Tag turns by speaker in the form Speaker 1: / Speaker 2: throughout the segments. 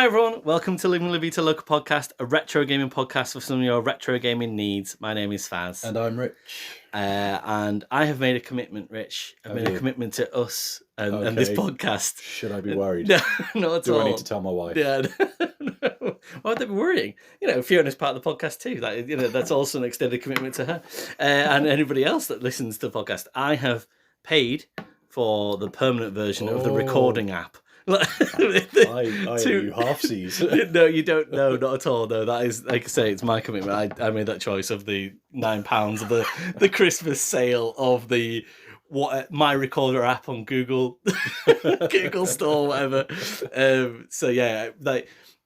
Speaker 1: Hi everyone, welcome to Living La Vida Loca podcast, a retro gaming podcast for some of your retro gaming needs. My name is Fazz.
Speaker 2: And I'm Rich.
Speaker 1: And I have made a commitment, Rich. I've made a commitment to us and this podcast.
Speaker 2: Should I be worried?
Speaker 1: No, not at all.
Speaker 2: Do I need to tell my wife?
Speaker 1: Yeah, no. Why would they be worrying? Fiona's part of the podcast too. That's also an extended commitment to her. And anybody else that listens to the podcast. I have paid for the permanent version of the recording app.
Speaker 2: You halfsies.
Speaker 1: No, you don't. No, not at all. No, that is, like I say, it's my commitment. I made that choice of the £9 of the Christmas sale of the my recorder app on Google Google Store, whatever. So yeah,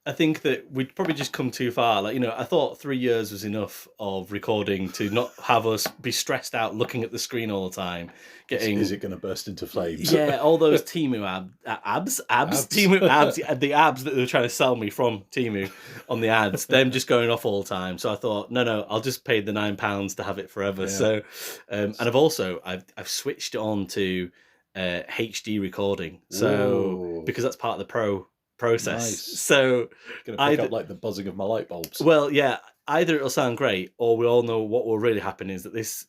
Speaker 1: I think that we'd probably just come too far. I thought 3 years was enough of recording to not have us be stressed out looking at the screen all the time.
Speaker 2: Is it going to burst into flames?
Speaker 1: Yeah, all those Temu abs, Temu abs, the abs that they were trying to sell me from Temu on the ads, them just going off all the time. So I thought, no, I'll just pay the £9 to have it forever. Yeah. So, and I've switched it on to HD recording. So because that's part of the process. Nice. So
Speaker 2: going to pick up like the buzzing of my light bulbs.
Speaker 1: Well, yeah, either it'll sound great, or we all know what will really happen is that this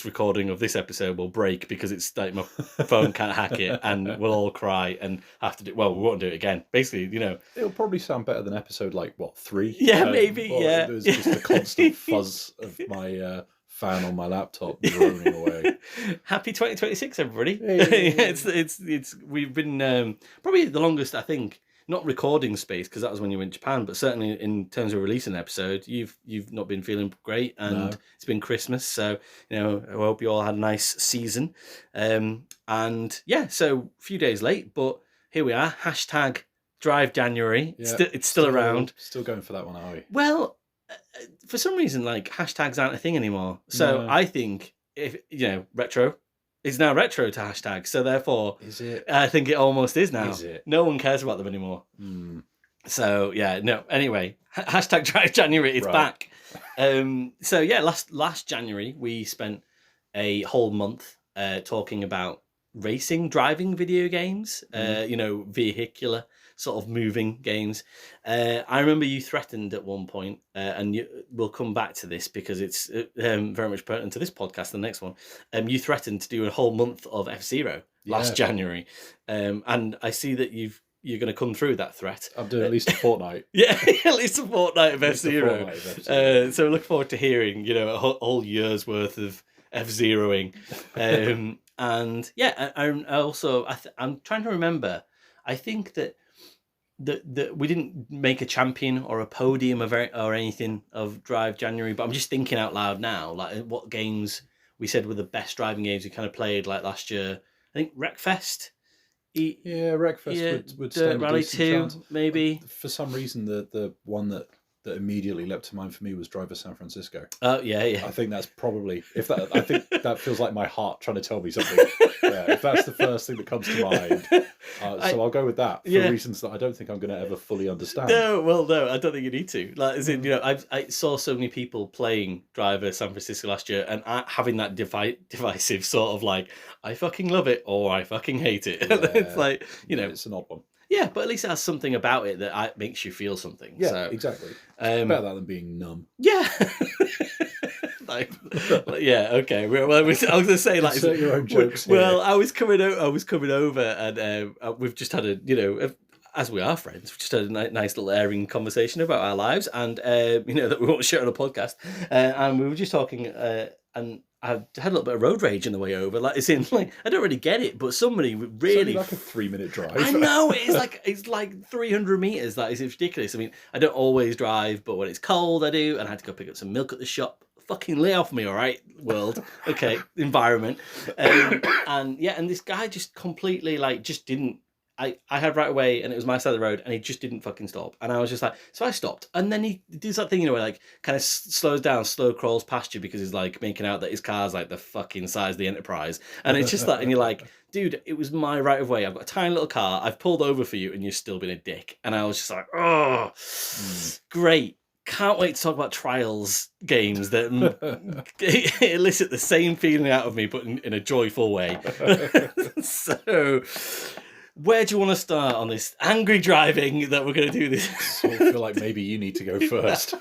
Speaker 1: recording of this episode will break because it's like my phone can't hack it, and we'll all cry and have to do. Well, we won't do it again. Basically,
Speaker 2: it'll probably sound better than episode 3.
Speaker 1: Yeah, maybe. Yeah,
Speaker 2: there's just the constant fuzz of my fan on my laptop droning away.
Speaker 1: Happy 2026, everybody!
Speaker 2: Hey.
Speaker 1: It's we've been probably the longest, I think. Not recording space, because that was when you went to Japan, but certainly in terms of releasing an episode, you've not been feeling great, and It's been Christmas, so I hope you all had a nice season. And yeah, so a few days late, but here we are. Hashtag Drive January. Yeah, it's still around.
Speaker 2: Still going for that one, are we?
Speaker 1: Well, for some reason, hashtags aren't a thing anymore. So I think if retro. It's now retro to hashtag, so therefore,
Speaker 2: is it?
Speaker 1: I think it almost is now.
Speaker 2: Is it?
Speaker 1: No one cares about them anymore. So yeah, no. Anyway, hashtag Drive January. It's back. So yeah, last January we spent a whole month talking about driving video games. Vehicular sort of moving games. I remember you threatened at one point, and we'll come back to this because it's very much pertinent to this podcast, the next one. You threatened to do a whole month of F-Zero last January, and I see that you're going to come through that threat.
Speaker 2: I'm doing at least a fortnight.
Speaker 1: Yeah, at least a fortnight of F-Zero. So I look forward to hearing, a whole year's worth of F-Zeroing. And yeah, I'm trying to remember. I think that we didn't make a champion or a podium or anything of Drive January, but I'm just thinking out loud now, what games we said were the best driving games we kind of played last year. I think Wreckfest.
Speaker 2: Wreckfest would stand
Speaker 1: Rally 2,
Speaker 2: chance.
Speaker 1: maybe.
Speaker 2: For some reason, the one that immediately leapt to mind for me was Driver San Francisco.
Speaker 1: Oh yeah.
Speaker 2: I think that's probably I think that feels like my heart trying to tell me something. Yeah, if that's the first thing that comes to mind, so I'll go with that for reasons that I don't think I'm going to ever fully understand.
Speaker 1: No, I don't think you need to. I saw so many people playing Driver San Francisco last year, and having that divisive sort of I fucking love it or I fucking hate it.
Speaker 2: Yeah. It's it's an odd one.
Speaker 1: Yeah, but at least it has something about it that makes you feel something.
Speaker 2: Yeah,
Speaker 1: so,
Speaker 2: exactly. Better that than being numb.
Speaker 1: Yeah. Okay. Well, I was going to say
Speaker 2: insert your own jokes.
Speaker 1: Well, I was coming over, and we've just had as we are friends, we just had a nice little airing conversation about our lives, and that we won't share on a podcast, and we were just talking, and I had a little bit of road rage on the way over. I don't really get it, but somebody really
Speaker 2: it's only a 3-minute drive.
Speaker 1: I know it's like 300 meters. It's ridiculous. I mean, I don't always drive, but when it's cold, I do. And I had to go pick up some milk at the shop. Fucking lay off me, all right, world. Okay, environment. And this guy just completely just didn't. I had right away, and it was my side of the road, and he just didn't fucking stop. And I was just so I stopped, and then he does that thing, where kind of slows down, slow crawls past you because he's making out that his car's the fucking size of the Enterprise, and it's just and you're dude, it was my right of way. I've got a tiny little car. I've pulled over for you, and you're still being a dick. And I was just great. Can't wait to talk about Trials games that elicit the same feeling out of me, but in a joyful way. So. where do you want to start on this angry driving that we're going to do this?
Speaker 2: So I feel like maybe you need to go first.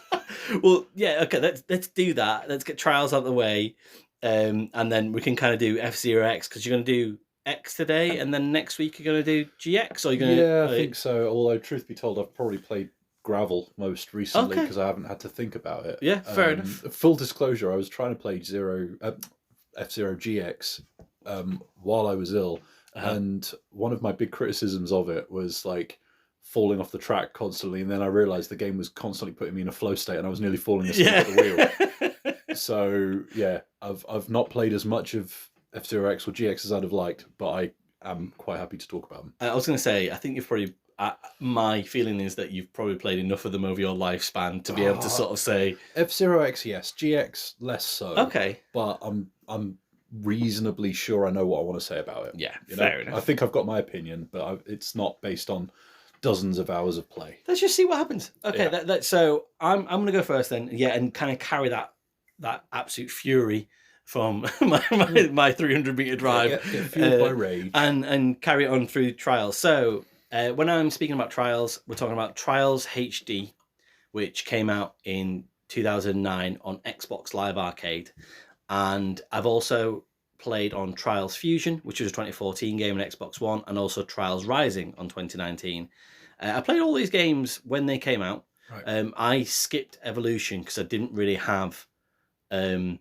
Speaker 1: Well, yeah, okay, let's do that. Let's get trials out of the way, and then we can kind of do F-Zero X, because you're going to do X today, and then next week you're going to do GX, or you're going to...
Speaker 2: Yeah, I think so. Although, truth be told, I've probably played gravel most recently because I haven't had to think about it.
Speaker 1: Yeah, fair enough.
Speaker 2: Full disclosure, I was trying to play F-Zero GX while I was ill, and one of my big criticisms of it was like falling off the track constantly, and then I realised the game was constantly putting me in a flow state, and I was nearly falling asleep at the wheel. So yeah, I've not played as much of F-Zero X or GX as I'd have liked, but I am quite happy to talk about them.
Speaker 1: I was going to say, I think you've probably... my feeling is that you've probably played enough of them over your lifespan to be able to sort of say...
Speaker 2: F-Zero X, yes. GX, less so.
Speaker 1: Okay.
Speaker 2: But I'm reasonably sure I know what I want to say about it.
Speaker 1: Yeah, fair enough.
Speaker 2: I think I've got my opinion, but it's not based on dozens of hours of play.
Speaker 1: Let's just see what happens. Okay,
Speaker 2: Yeah.
Speaker 1: So I'm going to go first then. Yeah, and kind of carry that absolute fury from my 300-meter drive.
Speaker 2: Get fueled by rage.
Speaker 1: And carry it on through trials. So when I'm speaking about trials, we're talking about Trials HD, which came out in 2009 on Xbox Live Arcade. And I've also played on Trials Fusion, which was a 2014 game on Xbox One, and also Trials Rising on 2019. I played all these games when they came out.
Speaker 2: Right.
Speaker 1: I skipped Evolution because I didn't really have the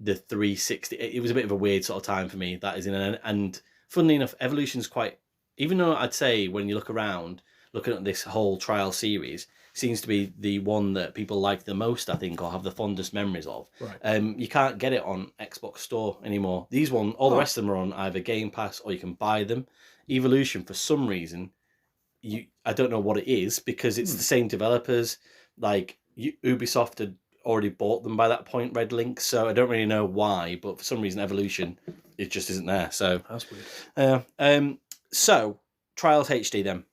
Speaker 1: 360. It was a bit of a weird sort of time for me. That is and funnily enough, Evolution's quite... Even though I'd say when you look around, looking at this whole trial series, seems to be the one that people like the most, I think, or have the fondest memories of.
Speaker 2: Right.
Speaker 1: You can't get it on Xbox Store anymore. These one, all the rest of them are on either Game Pass or you can buy them. Evolution, for some reason, I don't know what it is, because it's the same developers. Like Ubisoft had already bought them by that point, Red Link. So I don't really know why, but for some reason, Evolution, it just isn't there. So
Speaker 2: that's weird.
Speaker 1: So Trials HD then.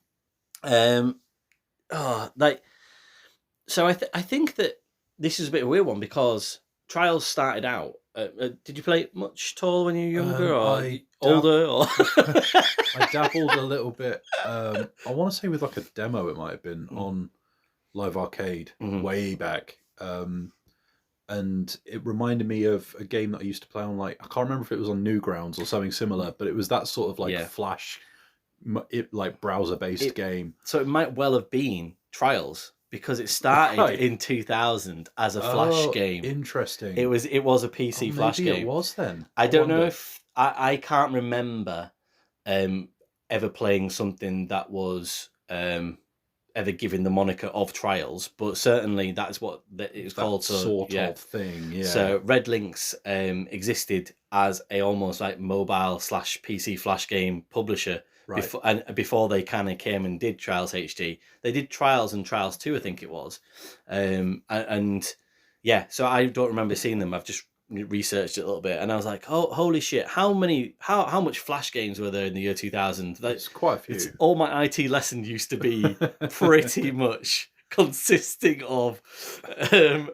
Speaker 1: So I think that this is a bit of a weird one, because Trials started out. Did you play it much tall when you were younger, or older? Or
Speaker 2: I dabbled a little bit. I want to say with like a demo, it might have been on Live Arcade way back. And it reminded me of a game that I used to play on, like, I can't remember if it was on Newgrounds or something similar, but it was that sort of like Flash, like browser-based game.
Speaker 1: So it might well have been Trials, because it started in 2000 as a Flash game.
Speaker 2: Interesting.
Speaker 1: It was a PC Flash game.
Speaker 2: Maybe it was then.
Speaker 1: I don't know if I can't remember ever playing something that was ever given the moniker of Trials, but certainly that's what it was called. So,
Speaker 2: sort of thing. Yeah.
Speaker 1: So Red Links existed as a almost like mobile / PC Flash game publisher. Right. Before they kind of came and did Trials HD, they did Trials and Trials 2, I think it was. And yeah, so I don't remember seeing them. I've just researched it a little bit, and I was like, oh, holy shit, how much Flash games were there in the year 2000?
Speaker 2: That's quite a few.
Speaker 1: All my IT lesson used to be pretty much consisting of... do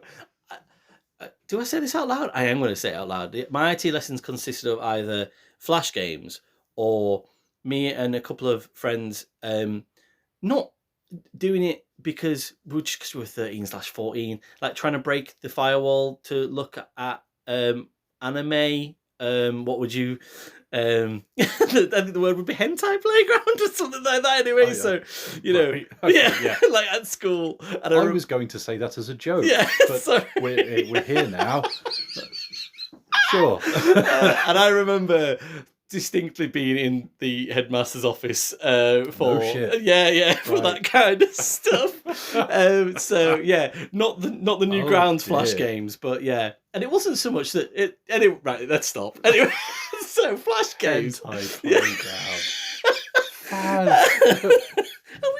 Speaker 1: I say this out loud? I am going to say it out loud. My IT lessons consisted of either Flash games or... me and a couple of friends not doing it because we were 13/14, like trying to break the firewall to look at anime. What would you I think the word would be hentai playground or something like that anyway. So you know, like at school. And
Speaker 2: I was going to say that as a joke, but
Speaker 1: so...
Speaker 2: we're here now. Sure.
Speaker 1: And I remember distinctly being in the headmaster's office for that kind of stuff. So yeah, not the Newgrounds Flash games, but yeah. And it wasn't so much that it. Anyway, right, let's stop. Anyway, so Flash games. I was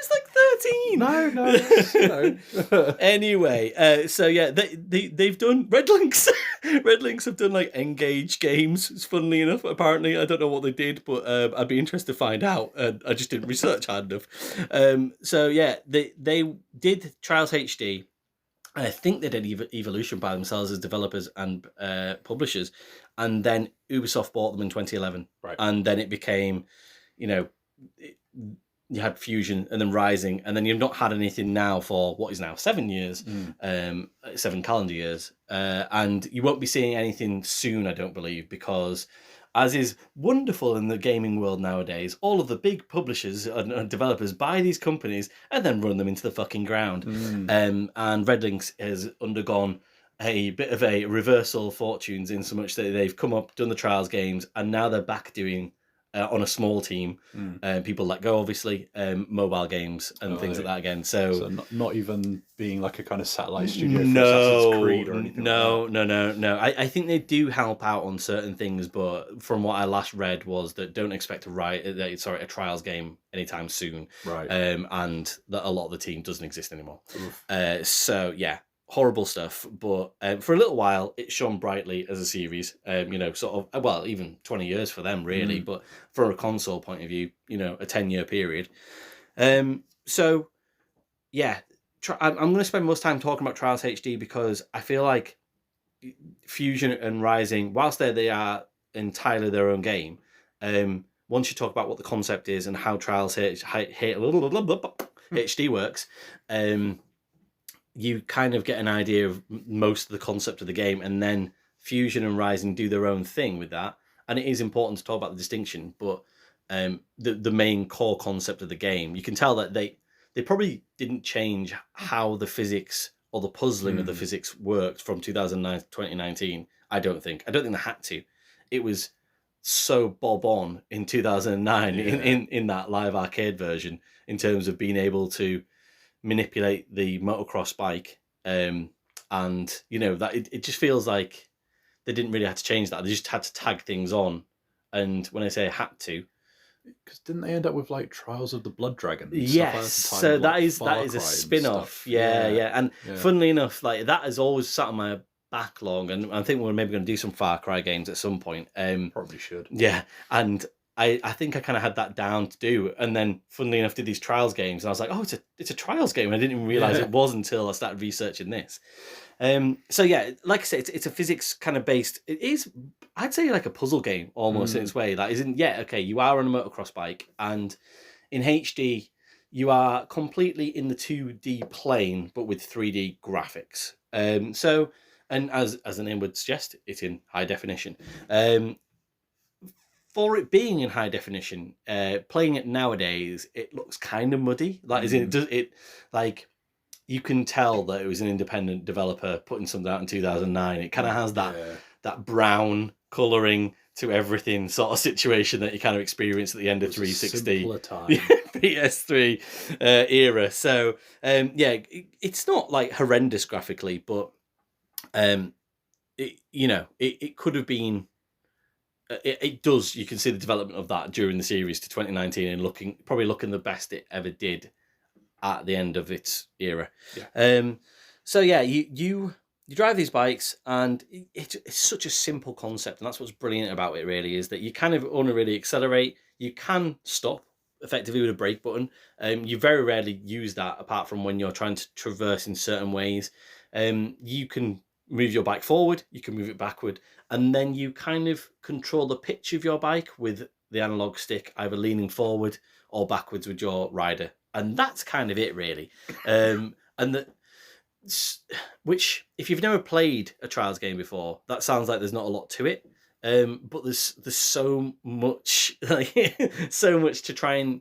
Speaker 1: like 13.
Speaker 2: No.
Speaker 1: Anyway, so yeah, they've done Red Links. Red Links have done like Engage games. Funnily enough, apparently, I don't know what they did, but I'd be interested to find out. I just didn't research hard enough. So yeah, they did Trials HD. I think they did Evolution by themselves as developers and publishers, and then Ubisoft bought them in 2011.
Speaker 2: Right,
Speaker 1: and then it became, you had Fusion and then Rising, and then you've not had anything now for what is now 7 years, 7 calendar years, and you won't be seeing anything soon, I don't believe, because as is wonderful in the gaming world nowadays, all of the big publishers and developers buy these companies and then run them into the fucking ground. And Red Lynx has undergone a bit of a reversal of fortunes in so much that they've come up, done the Trials games, and now they're back doing on a small team. People let go, obviously, mobile games and things like that again. So
Speaker 2: not even being like a kind of satellite studio for
Speaker 1: no,
Speaker 2: Assassin's Creed or anything
Speaker 1: no,
Speaker 2: like that.
Speaker 1: no. I think they do help out on certain things, but from what I last read was that don't expect a Trials game anytime soon.
Speaker 2: Right.
Speaker 1: And that a lot of the team doesn't exist anymore. So yeah. Horrible stuff, but for a little while it shone brightly as a series. Sort of, well, even 20 years for them, really. But from a console point of view, a 10-year period. So, yeah, I'm going to spend most time talking about Trials HD because I feel like Fusion and Rising, whilst they are entirely their own game, once you talk about what the concept is and how Trials HD works, you kind of get an idea of most of the concept of the game, and then Fusion and Rising do their own thing with that. And it is important to talk about the distinction, but the main core concept of the game, you can tell that they probably didn't change how the physics or the puzzling of the physics worked from 2009 to 2019. I don't think they had to. It was so bob on in 2009 in that live arcade version in terms of being able to manipulate the motocross bike, and that it just feels like they didn't really have to change that. They just had to tag things on. And when I say had to,
Speaker 2: because didn't they end up with like Trials of the Blood Dragon?
Speaker 1: Yes, so that is a spin-off. And funnily enough, like that has always sat on my backlog, and I think we're maybe going to do some Far Cry games at some point.
Speaker 2: Probably should.
Speaker 1: Yeah, and I think I kind of had that down to do, and then funnily enough did these Trials games, and I was like, oh, it's a Trials game. I didn't even realize it was until I started researching this. So yeah, like I said, it's a physics kind of based. It is, I'd say, like a puzzle game almost in its way. That isn't you are on a motocross bike, and in HD you are completely in the 2D plane, but with 3D graphics. So, and as the name would suggest, it's in high definition. For it being in high definition, playing it nowadays, it looks kind of muddy. Like, you can tell that it was an independent developer putting something out in 2009. It kind of has that brown colouring to everything sort of situation that you kind of experienced at the end of 360 PS3 era. So it's not like horrendous graphically, but it could have been. It does. You can see the development of that during the series to 2019, and probably looking the best it ever did at the end of its era. So yeah, you drive these bikes, and it's such a simple concept, and that's what's brilliant about it. Really, is that you kind of only really accelerate. You can stop effectively with a brake button. You very rarely use that apart from when you're trying to traverse in certain ways. You can move your bike forward, you can move it backward, and then you kind of control the pitch of your bike with the analog stick, either leaning forward or backwards with your rider. And that's kind of it, really. Which, if you've never played a Trials game before, that sounds like there's not a lot to it. But there's so much, so much to try and.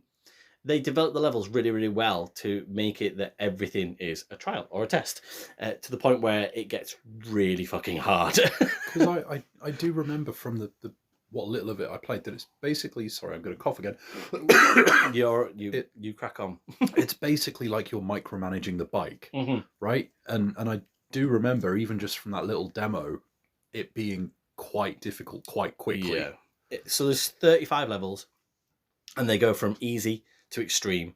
Speaker 1: They develop the levels really, really well to make it that everything is a trial or a test, to the point where it gets really fucking hard.
Speaker 2: Because I do remember from the what little of it I played that it's basically, sorry, I'm going to cough again.
Speaker 1: You crack on.
Speaker 2: It's basically like you're micromanaging the bike, right? And I do remember, even just from that little demo, it being quite difficult quite quickly.
Speaker 1: Yeah. So there's 35 levels, and they go from easy to extreme,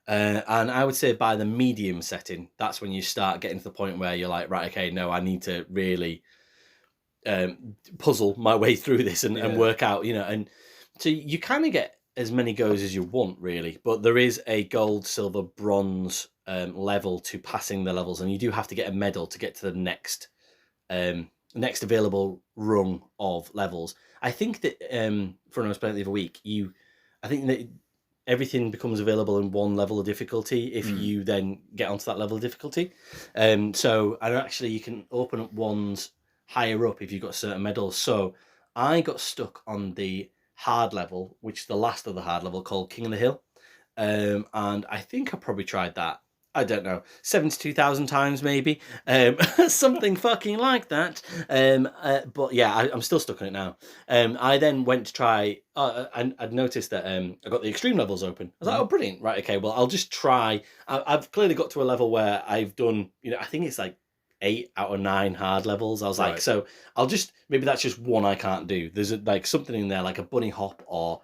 Speaker 1: and I would say by the medium setting, that's when you start getting to the point where you're like, right, okay, no, I need to really puzzle my way through this and work out, and so you kind of get as many goes as you want, really, but there is a gold, silver, bronze level to passing the levels, and you do have to get a medal to get to the next available rung of levels. I think that for when I was playing the other week, I think that everything becomes available in one level of difficulty if you then get onto that level of difficulty. So and actually you can open up ones higher up if you've got certain medals. So I got stuck on the hard level, which is the last of the hard level, called King of the Hill. And I think I probably tried that, I don't know, 72,000 times maybe, something fucking like that. But yeah, I'm still stuck on it now. I then went to try, and I'd noticed that I got the extreme levels open. I was like, oh, brilliant. Right, okay, well, I'll just try. I've clearly got to a level where I've done, I think it's like 8 out of 9 hard levels. I was like, so I'll just, maybe that's just one I can't do. There's like something in there, like a bunny hop or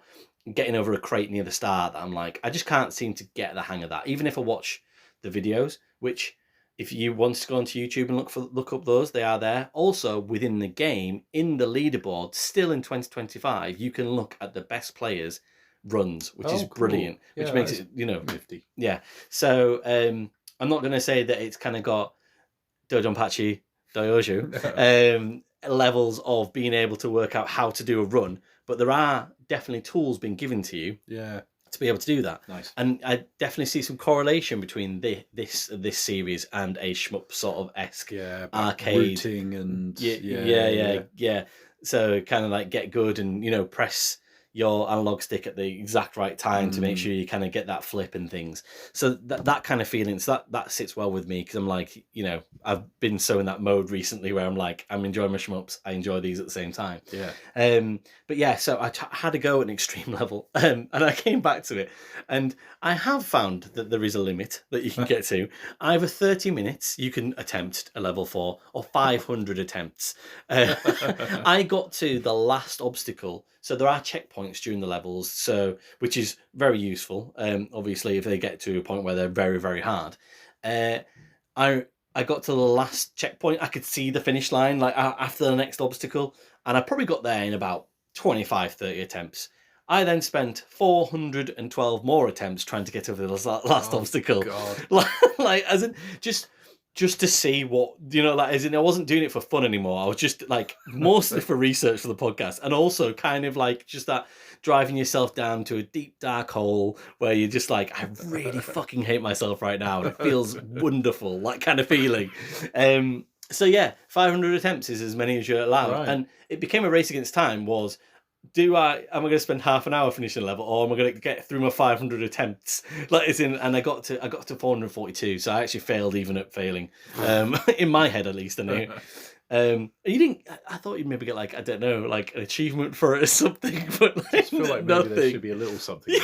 Speaker 1: getting over a crate near the start, that I'm like, I just can't seem to get the hang of that. Even if I watch the videos, which if you want to go onto YouTube and look up those, they are there. Also within the game, in the leaderboard, still in 2025, you can look at the best players' runs, which is brilliant, which makes it,
Speaker 2: nifty.
Speaker 1: Yeah. So I'm not going to say that it's kind of got Dodonpachi Doyoju levels of being able to work out how to do a run, but there are definitely tools being given to you to be able to do that.
Speaker 2: Nice.
Speaker 1: And I definitely see some correlation between this series and a shmup sort of esque arcade
Speaker 2: routing and
Speaker 1: yeah. So kind of like get good and press your analog stick at the exact right time to make sure you kind of get that flip and things. So that kind of feeling, so that sits well with me, because I'm like, I've been so in that mode recently where I'm like, I'm enjoying my shmups, I enjoy these at the same time. But yeah, so I had to go at an extreme level, and I came back to it, and I have found that there is a limit that you can get to. Either 30 minutes you can attempt a level 4, or 500 attempts. I got to the last obstacle. So there are checkpoints during the levels, so which is very useful. Obviously, if they get to a point where they're very, very hard. I got to the last checkpoint. I could see the finish line like after the next obstacle, and I probably got there in about 25, 30 attempts. I then spent 412 more attempts trying to get over the last obstacle.
Speaker 2: God.
Speaker 1: like as in just to see what, as in I wasn't doing it for fun anymore. I was just like mostly for research for the podcast, and also kind of like just that driving yourself down to a deep dark hole where you're just like, I really fucking hate myself right now. It feels wonderful, that kind of feeling. So yeah, 500 attempts is as many as you're allowed, and it became a race against time. Am I going to spend half an hour finishing a level, or am I going to get through my 500 attempts? And I got to 442, so I actually failed even at failing. In my head, at least, I know. You didn't. I thought you'd maybe get like, I don't know, like an achievement for it or something. But like,
Speaker 2: I feel like maybe there should be a little something.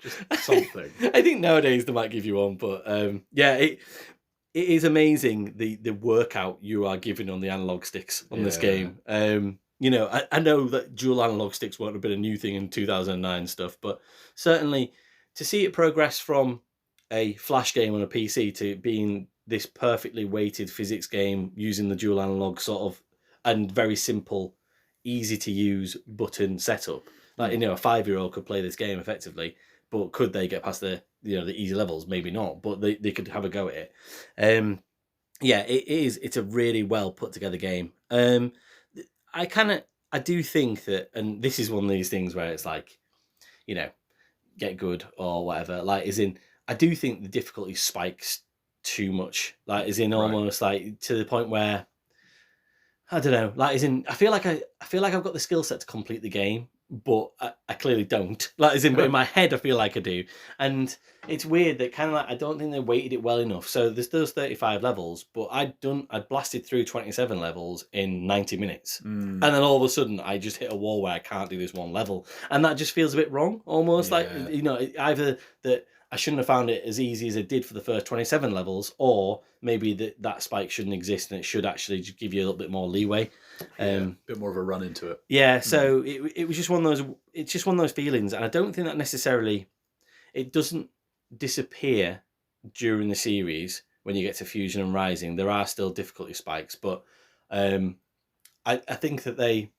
Speaker 2: Just something.
Speaker 1: I think nowadays they might give you one, but yeah, it is amazing the workout you are given on the analog sticks on this game. I know that dual analog sticks won't have been a new thing in 2009 stuff, but certainly to see it progress from a flash game on a PC to being this perfectly weighted physics game using the dual analog sort of, and very simple, easy to use button setup. Like, a 5-year-old could play this game effectively, but could they get past the easy levels? Maybe not, but they could have a go at it. Yeah, it's a really well put together game. I do think that, and this is one of these things where it's like, get good or whatever. Like, as in, I do think the difficulty spikes too much. Like, as in, almost like to the point where, I don't know. Like, as in, I feel like I've got the skill set to complete the game, but I clearly don't. Like, as in, but in my head, I feel like I do. And it's weird that kind of like, I don't think they weighted it well enough. So there's those 35 levels, but I'd blasted through 27 levels in 90 minutes. And then all of a sudden I just hit a wall where I can't do this one level. And that just feels a bit wrong, almost like, either that I shouldn't have found it as easy as it did for the first 27 levels, or maybe that spike shouldn't exist and it should actually just give you a little bit more leeway.
Speaker 2: A bit more of a run into it.
Speaker 1: Yeah, so it was just one of those, it's just one of those feelings. And I don't think that necessarily, it doesn't disappear during the series when you get to Fusion and Rising. There are still difficulty spikes, but I think that they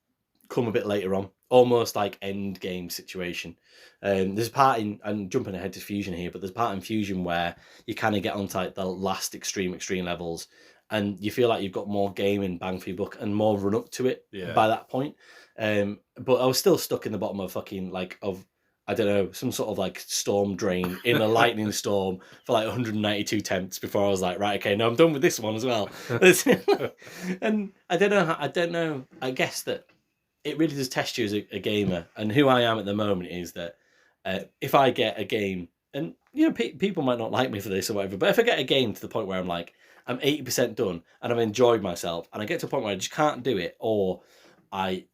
Speaker 1: come a bit later on, almost like end game situation. There's a part in, I'm jumping ahead to Fusion here, but there's a part in Fusion where you kind of get onto like the last extreme levels, and you feel like you've got more game and bang for your buck and more run up to it by that point. But I was still stuck in the bottom of fucking like of I don't know, some sort of like storm drain in a lightning storm for like 192 attempts before I was like, right, okay, no, I'm done with this one as well. And I don't know. I guess that it really does test you as a gamer. And who I am at the moment is that if I get a game, and people might not like me for this or whatever, but if I get a game to the point where I'm like, I'm 80% done and I've enjoyed myself, and I get to a point where I just can't do it, or I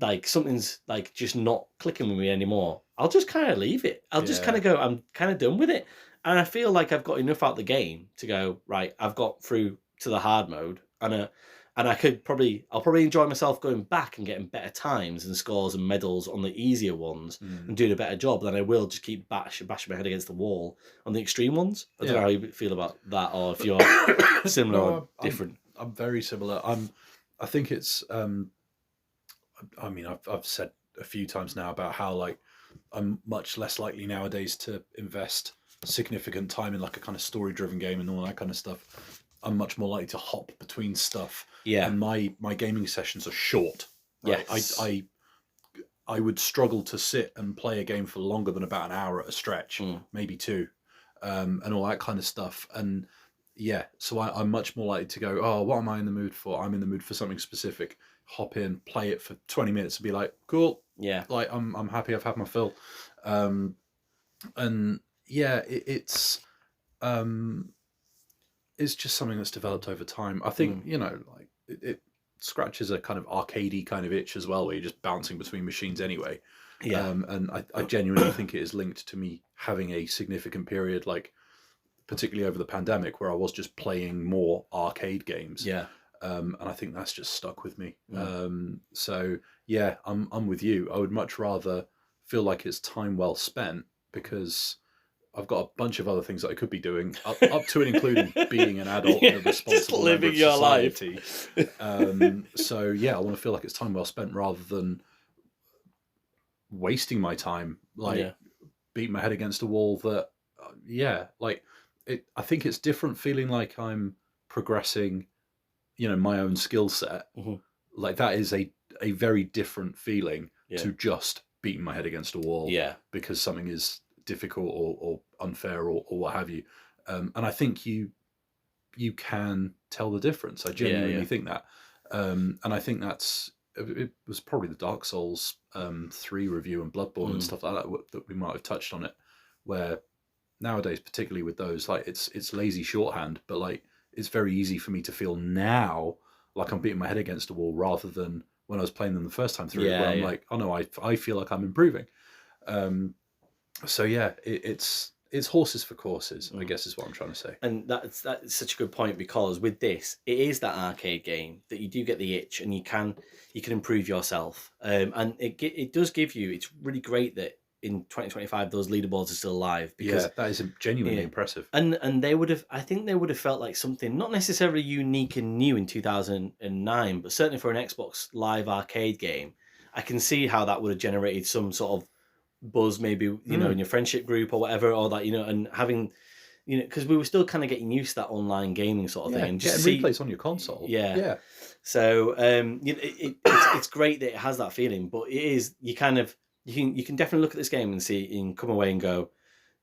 Speaker 1: like something's like just not clicking with me anymore, I'll just kind of leave it. I'll just kind of go, I'm kind of done with it. And I feel like I've got enough out the game to go, right, I've got through to the hard mode, and I'll probably enjoy myself going back and getting better times and scores and medals on the easier ones and doing a better job than I will just keep bashing my head against the wall on the extreme ones. I don't know how you feel about that, or if you're similar or different.
Speaker 2: I'm very similar. I think it's. I mean, I've said a few times now about how like I'm much less likely nowadays to invest significant time in like a kind of story-driven game and all that kind of stuff. I'm much more likely to hop between stuff.
Speaker 1: Yeah.
Speaker 2: And my gaming sessions are short. Right?
Speaker 1: Yes.
Speaker 2: I would struggle to sit and play a game for longer than about an hour at a stretch, maybe two, and all that kind of stuff. And yeah, so I'm much more likely to go, oh, what am I in the mood for? I'm in the mood for something specific. Hop in, play it for 20 minutes and be like, cool.
Speaker 1: Yeah.
Speaker 2: Like I'm happy, I've had my fill. And yeah, it's just something that's developed over time. I think, like it scratches a kind of arcadey kind of itch as well, where you're just bouncing between machines anyway.
Speaker 1: Yeah.
Speaker 2: And I genuinely think it is linked to me having a significant period, like particularly over the pandemic, where I was just playing more arcade games.
Speaker 1: Yeah.
Speaker 2: And I think that's just stuck with me. So yeah, I'm with you. I would much rather feel like it's time well spent, because I've got a bunch of other things that I could be doing, up to and including being an adult and a responsible member of society. So yeah, I want to feel like it's time well spent rather than wasting my time, like beating my head against a wall. That I think it's different feeling like I'm progressing, my own skill set. Like that is a very different feeling to just beating my head against a wall because something is difficult or unfair or what have you. And I think you can tell the difference. I genuinely think that. And I think it was probably the Dark Souls 3 review and Bloodborne and stuff like that we might have touched on it, where nowadays, particularly with those, like it's lazy shorthand, but like it's very easy for me to feel now like I'm beating my head against a wall rather than when I was playing them the first time through, where I'm like, oh no, I feel like I'm improving. So yeah, it's horses for courses, I guess is what I'm trying to say.
Speaker 1: And that's such a good point, because with this, it is that arcade game that you do get the itch and you can improve yourself. And it does give you, it's really great that in 2025 those leaderboards are still alive, because
Speaker 2: that is genuinely impressive.
Speaker 1: And I think they would have felt like something not necessarily unique and new in 2009, but certainly for an Xbox Live arcade game, I can see how that would have generated some sort of buzz, maybe in your friendship group or whatever, or that and having because we were still kind of getting used to that online gaming sort of thing, and just
Speaker 2: replays on your console.
Speaker 1: So it's great that it has that feeling, but it is you can definitely look at this game and see and come away and go,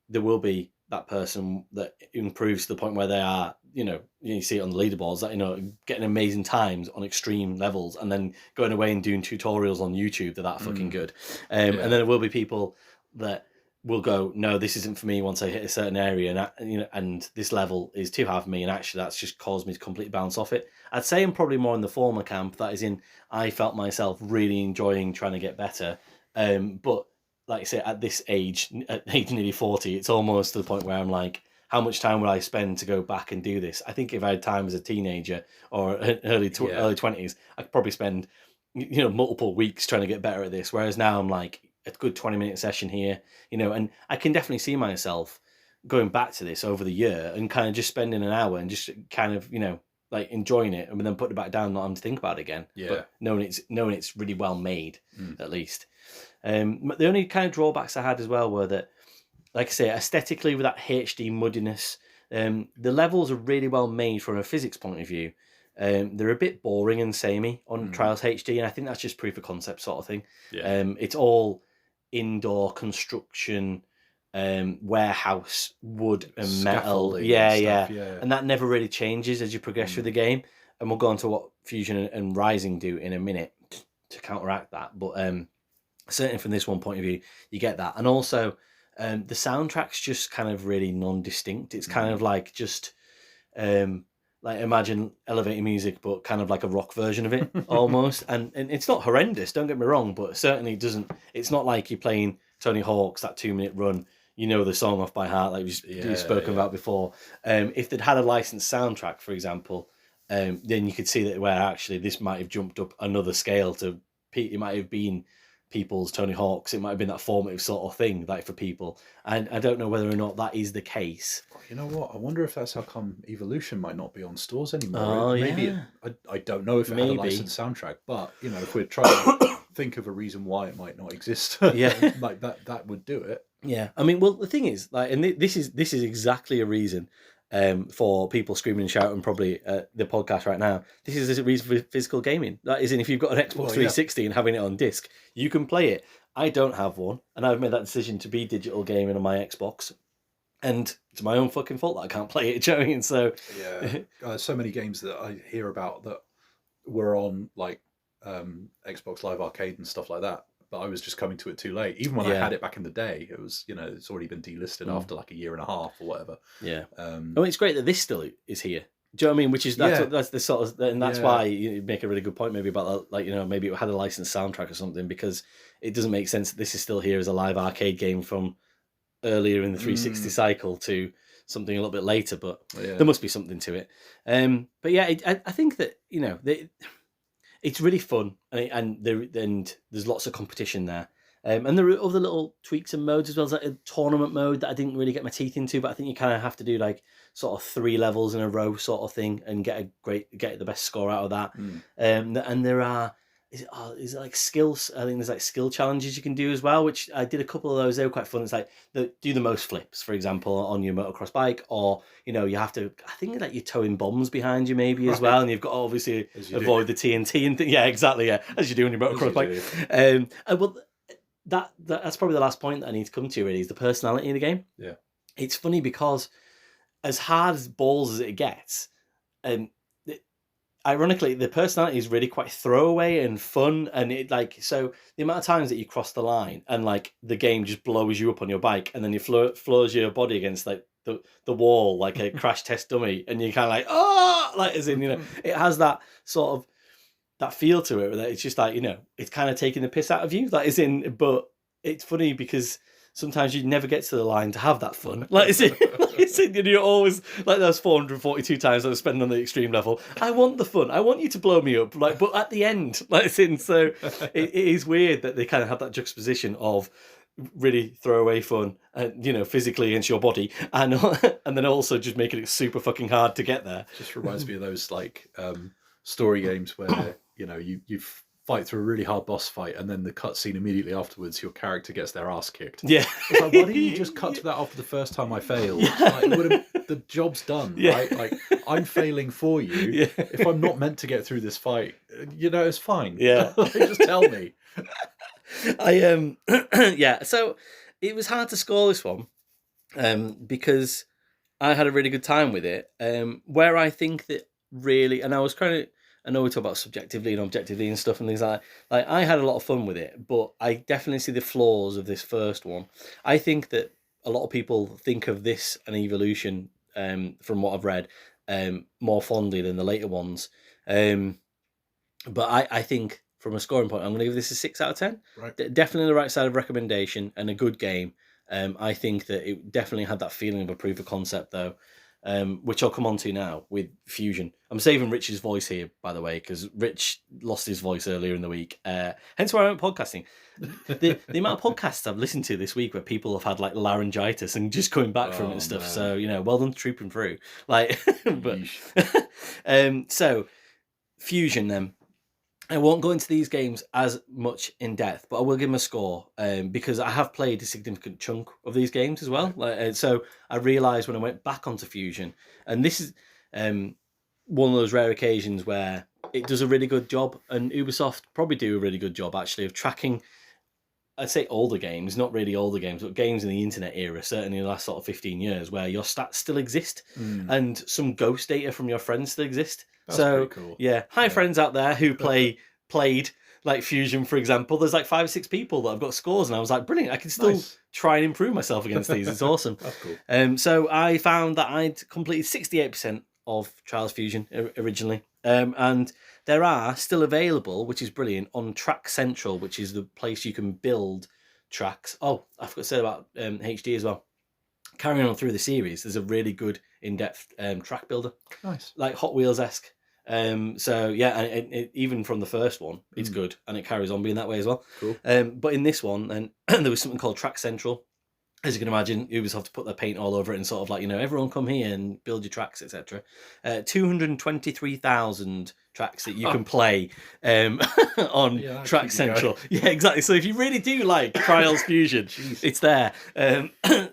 Speaker 1: there will be that person that improves to the point where they are, you see it on the leaderboards, that, getting amazing times on extreme levels and then going away and doing tutorials on YouTube that fucking good. And then there will be people that will go, no, this isn't for me once I hit a certain area, and this level is too hard for me, and actually that's just caused me to completely bounce off it. I'd say I'm probably more in the former camp, that is in, I felt myself really enjoying trying to get better. But like I say, at this age, at age nearly 40, it's almost to the point where I'm like, how much time would I spend to go back and do this? I think if I had time as a teenager or early 20s, I could probably spend multiple weeks trying to get better at this. Whereas now I'm like, a good 20-minute session here, and I can definitely see myself going back to this over the year and kind of just spending an hour and just kind of, like enjoying it and then putting it back down, not having to think about it again. But knowing it's really well made, at least. The only kind of drawbacks I had as well were that, like I say, aesthetically with that HD muddiness, the levels are really well made from a physics point of view. They're a bit boring and samey on Trials HD, and I think that's just proof of concept sort of thing. It's all indoor construction, warehouse wood and metal.
Speaker 2: Scaffolding
Speaker 1: Yeah,
Speaker 2: and
Speaker 1: yeah,
Speaker 2: stuff, yeah.
Speaker 1: and that never really changes as you progress through the game. And we'll go on to what Fusion and Rising do in a minute to counteract that. But certainly from this one point of view, you get that, and also the soundtrack's just kind of really non-distinct. It's kind of like just like imagine elevator music, but kind of like a rock version of it almost. And it's not horrendous, don't get me wrong, but certainly doesn't. It's not like you're playing Tony Hawk's that 2-minute run. You know the song off by heart, like we've spoken about before. If they'd had a licensed soundtrack, for example, then you could see that where actually this might have jumped up another scale to. It might have been people's Tony Hawk's. It might have been that formative sort of thing, like for people. And I don't know whether or not that is the case.
Speaker 2: You know what? I wonder if that's how come Evolution might not be on stores anymore.
Speaker 1: Oh,
Speaker 2: Maybe I don't know if it had a licensed soundtrack, but you know, if we're trying to think of a reason why it might not exist, like that would do it.
Speaker 1: Yeah, I mean, well, the thing is, like, and this is exactly a reason for people screaming and shouting probably at the podcast right now. This is a reason for physical gaming. That is, if you've got an Xbox 360 and having it on disc, you can play it. I don't have one, and I've made that decision to be digital gaming on my Xbox. And it's my own fucking fault that I can't play it, do you know what I mean? So
Speaker 2: yeah, so many games that I hear about that were on like Xbox Live Arcade and stuff like that, but I was just coming to it too late. Even when I had it back in the day, it was, you know, it's already been delisted after like a year and a half or whatever.
Speaker 1: Yeah. It's great that this still is here. Do you know what I mean? Which is that's the sort of, and that's why you make a really good point maybe about like, you know, maybe it had a licensed soundtrack or something, because it doesn't make sense that this is still here as a live arcade game from earlier in the 360 cycle to something a little bit later, but there must be something to it. But yeah, I think that, you know, it's really fun, and there's lots of competition there. And there are other little tweaks and modes as well, as like a tournament mode that I didn't really get my teeth into, but I think you kind of have to do like sort of 3 levels in a row sort of thing and get the best score out of that. And there are is it like skills? I think there's like skill challenges you can do as well, which I did a couple of those. They were quite fun. It's like do the most flips, for example, on your motocross bike, or you know, you have to. I think like you're towing bombs behind you maybe as well, and you've got to obviously avoid the TNT and yeah, exactly, yeah, as you do on your motocross bike. Well, that's probably the last point that I need to come to. Really, is the personality in the game.
Speaker 2: Yeah,
Speaker 1: it's funny because as hard as balls as it gets, ironically, the personality is really quite throwaway and fun, and it like so the amount of times that you cross the line and like the game just blows you up on your bike, and then you floors your body against like the wall like a crash test dummy, and you're kind of like like as in, you know, it has that sort of that feel to it that it's just like, you know, it's kind of taking the piss out of you, like as in, but it's funny because sometimes you never get to the line to have that fun. Like, you're always like those 442 times I was spending on the extreme level. I want the fun. I want you to blow me up. Like, but at the end, like, so it is weird that they kind of have that juxtaposition of really throwaway fun, and you know, physically against your body, and then also just making it super fucking hard to get there.
Speaker 2: Just reminds me of those like story games where you know you fight through a really hard boss fight, and then the cutscene immediately afterwards, your character gets their ass kicked.
Speaker 1: Yeah,
Speaker 2: it's like, why didn't you just cut to that after the first time I failed? Like, the job's done, right? Like, I'm failing for you. Yeah. If I'm not meant to get through this fight, you know, it's fine.
Speaker 1: Yeah,
Speaker 2: just tell me.
Speaker 1: Yeah. So it was hard to score this one, because I had a really good time with it. Where I think that really, and I was kind of. I know we talk about subjectively and objectively and stuff and things like that. Like, I had a lot of fun with it, but I definitely see the flaws of this first one. I think that a lot of people think of this and Evolution, from what I've read, more fondly than the later ones. But I think from a scoring point, I'm going to give this a 6 out of 10.
Speaker 2: Right.
Speaker 1: Definitely the right side of recommendation and a good game. I think that it definitely had that feeling of a proof of concept, though. Which I'll come on to now with Fusion. I'm saving Rich's voice here, by the way, because Rich lost his voice earlier in the week. Hence why I went podcasting. The amount of podcasts I've listened to this week where people have had like laryngitis and just coming back from it and stuff. Man. So, you know, well done trooping through. Like, but so Fusion then. I won't go into these games as much in depth, but I will give them a score, because I have played a significant chunk of these games as well. Like, so I realised when I went back onto Fusion, and this is one of those rare occasions where it does a really good job, and Ubisoft probably do a really good job actually of tracking I'd say older games, not really older games, but games in the internet era, certainly in the last sort of 15 years, where your stats still exist and some ghost data from your friends still exist.
Speaker 2: That's
Speaker 1: So,
Speaker 2: pretty cool.
Speaker 1: yeah, hi friends out there who played like Fusion, for example. There's like 5 or 6 people that have got scores, and I was like, brilliant, I can still try and improve myself against these. It's awesome.
Speaker 2: That's cool.
Speaker 1: So I found that I'd completed 68% of Trials Fusion originally. And there are still available, which is brilliant, on Track Central, which is the place you can build tracks. Oh, I forgot to say about HD as well. Carrying on through the series, there's a really good in-depth track builder.
Speaker 2: Nice.
Speaker 1: Like Hot Wheels-esque. So, yeah, and even from the first one, it's good, and it carries on being that way as well.
Speaker 2: Cool.
Speaker 1: But in this one, and there was something called Track Central. As you can imagine, Ubisoft have to put their paint all over it and sort of like, everyone come here and build your tracks, etc. 223,000 tracks that you can play on Track Central. Yeah, exactly. So if you really do like Trials Fusion, it's there.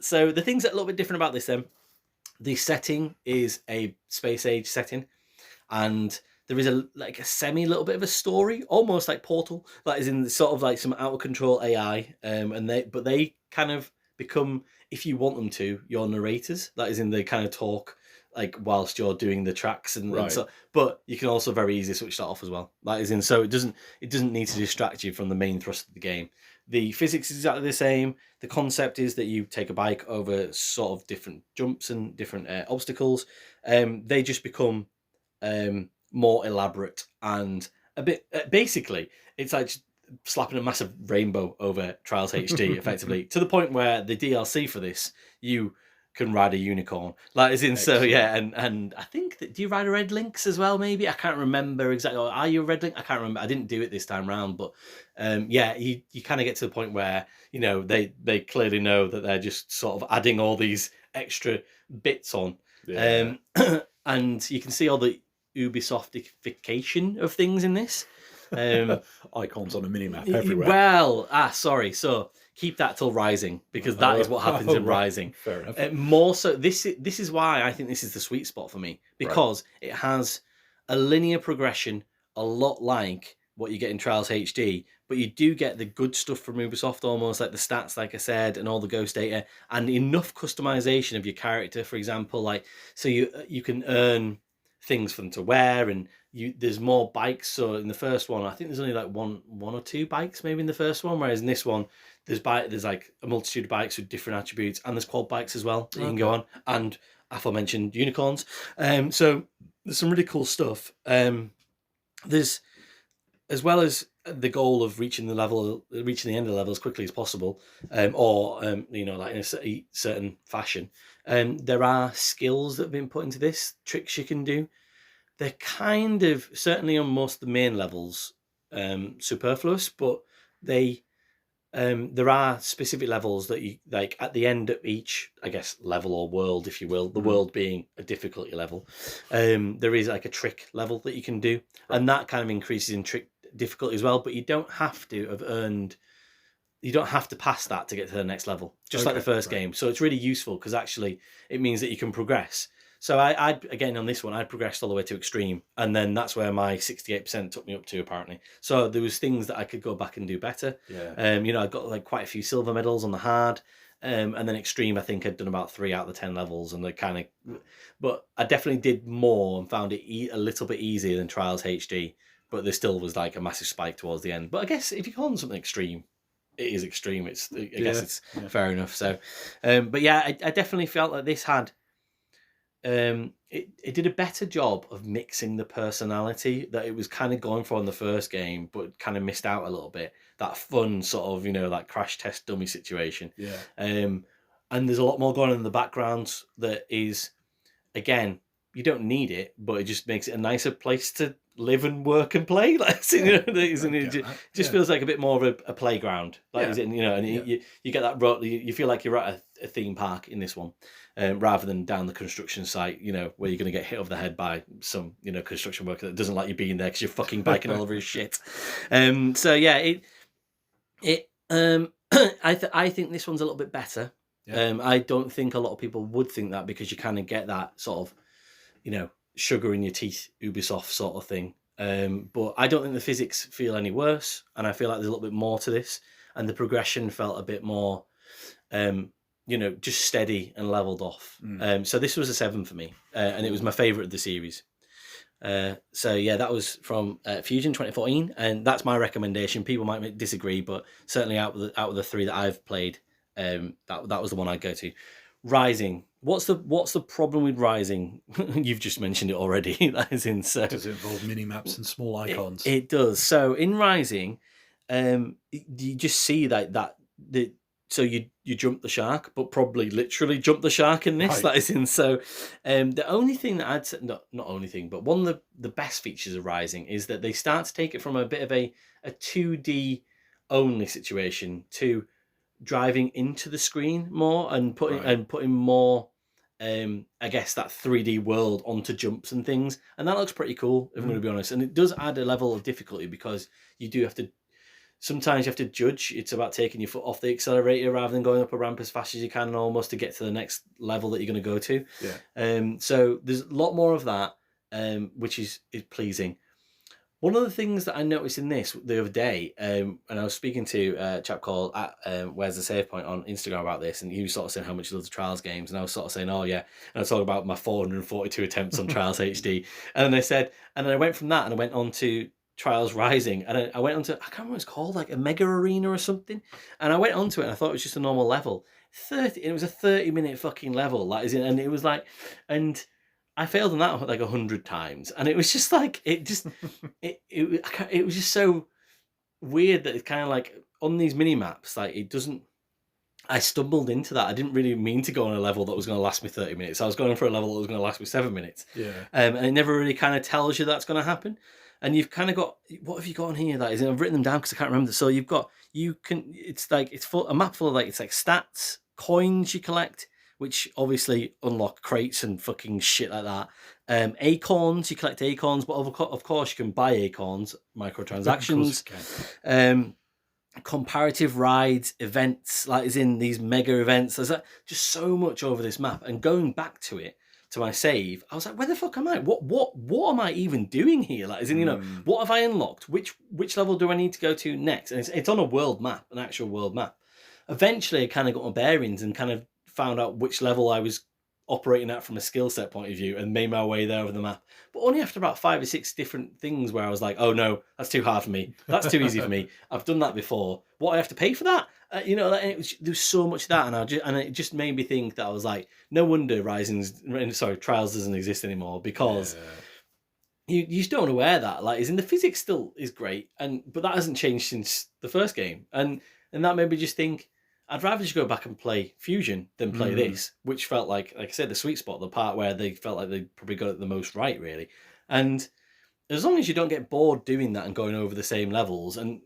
Speaker 1: So the things that are a little bit different about this then, the setting is a space age setting, and there is a little bit of a story, almost like Portal, that is in sort of like some out of control AI, and they kind of become, if you want them to, your narrators. That is in they kind of talk like whilst you're doing the tracks and so, but you can also very easily switch that off as well. That is in, so it doesn't need to distract you from the main thrust of the game. The physics is exactly the same. The concept is that you take a bike over sort of different jumps and different obstacles. They just become more elaborate and a bit basically it's like slapping a massive rainbow over Trials HD effectively, to the point where the DLC for this, you can ride a unicorn. Like as in, excellent. So yeah, and I think that, do you ride a Red Lynx as well? Maybe, I can't remember exactly. Are you a Red Lynx? I can't remember. I didn't do it this time round, but yeah, you kind of get to the point where they clearly know that they're just sort of adding all these extra bits on, and you can see all the Ubisoftification of things in this.
Speaker 2: Icons on a minimap everywhere.
Speaker 1: Well, sorry. So keep that till Rising, because that is what happens in Rising.
Speaker 2: Fair enough.
Speaker 1: More so, this is why I think this is the sweet spot for me, because it has a linear progression, a lot like what you get in Trials HD, but you do get the good stuff from Ubisoft, almost like the stats, like I said, and all the ghost data, and enough customization of your character. For example, like so you can earn things for them to wear, and there's more bikes. So in the first one, I think there's only like one or two bikes maybe in the first one, whereas in this one there's like a multitude of bikes with different attributes, and there's quad bikes as well that you can go on, and aforementioned unicorns. So there's some really cool stuff. There's, as well as the goal of reaching the end of the level as quickly as possible, or like in a certain fashion. There are skills that have been put into this, tricks you can do. They're kind of, certainly on most of the main levels, superfluous, but there are specific levels that you, like at the end of each, I guess, level or world, if you will, the world being a difficulty level, there is like a trick level that you can do, and that kind of increases in trick difficulty as well, but you don't have to pass that to get to the next level, just like the first game. So it's really useful, because actually it means that you can progress. So I again, on this one, I progressed all the way to extreme, and then that's where my 68% took me up to, apparently. So there was things that I could go back and do better. I got like quite a few silver medals on the hard, and then extreme, I think I'd done about 3 out of the 10 levels, and but I definitely did more and found it a little bit easier than Trials HD, but there still was like a massive spike towards the end. But I guess if you call them something extreme, it is extreme. I guess it's fair enough. So, but yeah, I definitely felt like this had, it did a better job of mixing the personality that it was kind of going for in the first game, but kind of missed out a little bit. That fun sort of, like crash test dummy situation. And there's a lot more going on in the background that is, again, you don't need it, but it just makes it a nicer place to live and work and play. Like, it just feels like a bit more of a playground. Like, and you get that you feel like you're at a theme park in this one, rather than down the construction site, where you're going to get hit over the head by some, construction worker that doesn't like you being there because you're fucking biking all over his shit. So yeah, I think this one's a little bit better. I don't think a lot of people would think that, because you kind of get that sort of, sugar in your teeth Ubisoft sort of thing. But I don't think the physics feel any worse, and I feel like there's a little bit more to this. and the progression felt a bit more, just steady and leveled off. So this was a 7 for me, and it was my favourite of the series. So yeah, that was from Fusion 2014, and that's my recommendation. People might disagree, but certainly out of the 3 that I've played, that was the one I'd go to. Rising. What's the problem with Rising? You've just mentioned it already. That is insane.
Speaker 2: Does it involve mini maps and small icons?
Speaker 1: It does. So in Rising, you just see so you jump the shark, but probably literally jump the shark in this.
Speaker 2: Right.
Speaker 1: That is in. So the only thing that I'd say, not only thing, but one of the best features of Rising is that they start to take it from a bit of a 2D only situation to driving into the screen more and putting more I guess that 3D world onto jumps and things, and that looks pretty cool if I'm going to be honest. And it does add a level of difficulty because you do have to sometimes you have to judge. It's about taking your foot off the accelerator rather than going up a ramp as fast as you can almost to get to the next level that you're going to go to. So there's a lot more of that, which is pleasing. One of the things that I noticed in this the other day, and I was speaking to a chap called Where's the Save Point on Instagram about this, and he was sort of saying how much he loves the Trials games, and I was sort of saying, oh yeah, and I was talking about my 442 attempts on Trials HD, and then I went from that and I went on to Trials Rising, and I went on to, I can't remember what it's called, like a mega arena or something, and I went onto it and I thought it was just a normal level. It was a 30-minute fucking level, and it was like, and I failed on that like 100 times, and it was just like it was just so weird that it's kind of like on these mini maps, like it doesn't. I stumbled into that. I didn't really mean to go on a level that was going to last me 30 minutes. I was going for a level that was going to last me 7 minutes. And it never really kind of tells you that's going to happen. And you've kind of got, what have you got on here? That is, I've written them down because I can't remember. So it's a map full of it's like stats, coins you collect, which obviously unlock crates and fucking shit like that. Acorns, you collect acorns, but of course you can buy acorns, microtransactions. Comparative rides, events, like is in these mega events. There's just so much over this map. And going back to it, to my save, I was like, where the fuck am I? What am I even doing here? Like, as in, what have I unlocked? Which level do I need to go to next? And it's on a world map, an actual world map. Eventually, I kind of got my bearings and kind of found out which level I was operating at from a skill set point of view and made my way there over the map. But only after about 5 or 6 different things where I was like, oh no, that's too hard for me. That's too easy for me. I've done that before. What, I have to pay for that? There's so much of that, and it just made me think that I was like, no wonder Trials doesn't exist anymore, because you just don't want to wear that. Like, the physics still is great, but that hasn't changed since the first game, and that made me just think, I'd rather just go back and play Fusion than play this, which felt like I said, the sweet spot, the part where they felt like they probably got it the most right, really. And as long as you don't get bored doing that and going over the same levels, and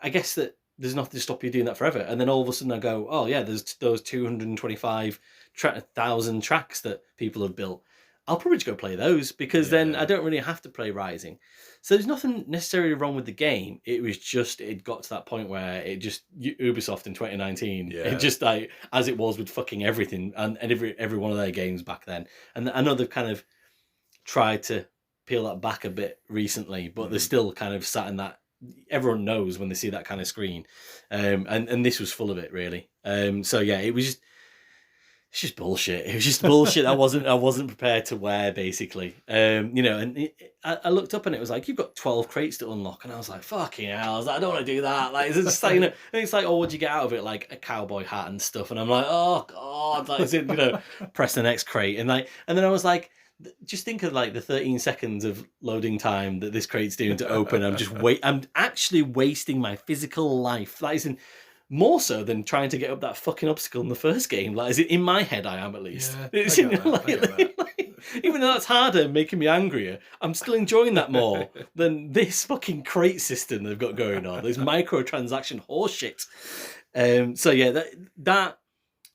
Speaker 1: I guess that there's nothing to stop you doing that forever. And then all of a sudden I go, oh yeah, there's those 225,000 tracks that people have built. I'll probably just go play those, because then I don't really have to play Rising. So there's nothing necessarily wrong with the game. It was just, it got to that point where Ubisoft in 2019, it just like, as it was with fucking everything and every one of their games back then. And I know they've kind of tried to peel that back a bit recently, but they're still kind of sat in that. Everyone knows when they see that kind of screen, and this was full of it, really. So yeah, it's just bullshit. It was just bullshit. I wasn't prepared to wear, basically. And I looked up and it was like, you've got 12 crates to unlock, and I was like, fucking hell! I was like, I don't want to do that. Like, it's just like, and it's like, oh, what'd you get out of it? Like a cowboy hat and stuff. And I'm like, oh god, like, press the next crate, and then I was like, just think of like the 13 seconds of loading time that this crate's doing to open. I'm actually wasting my physical life. That isn't more so than trying to get up that fucking obstacle in the first game. Like, is it in my head? I am, at least. Even though that's harder, making me angrier, I'm still enjoying that more than this fucking crate system they've got going on. This microtransaction horseshit. So yeah, that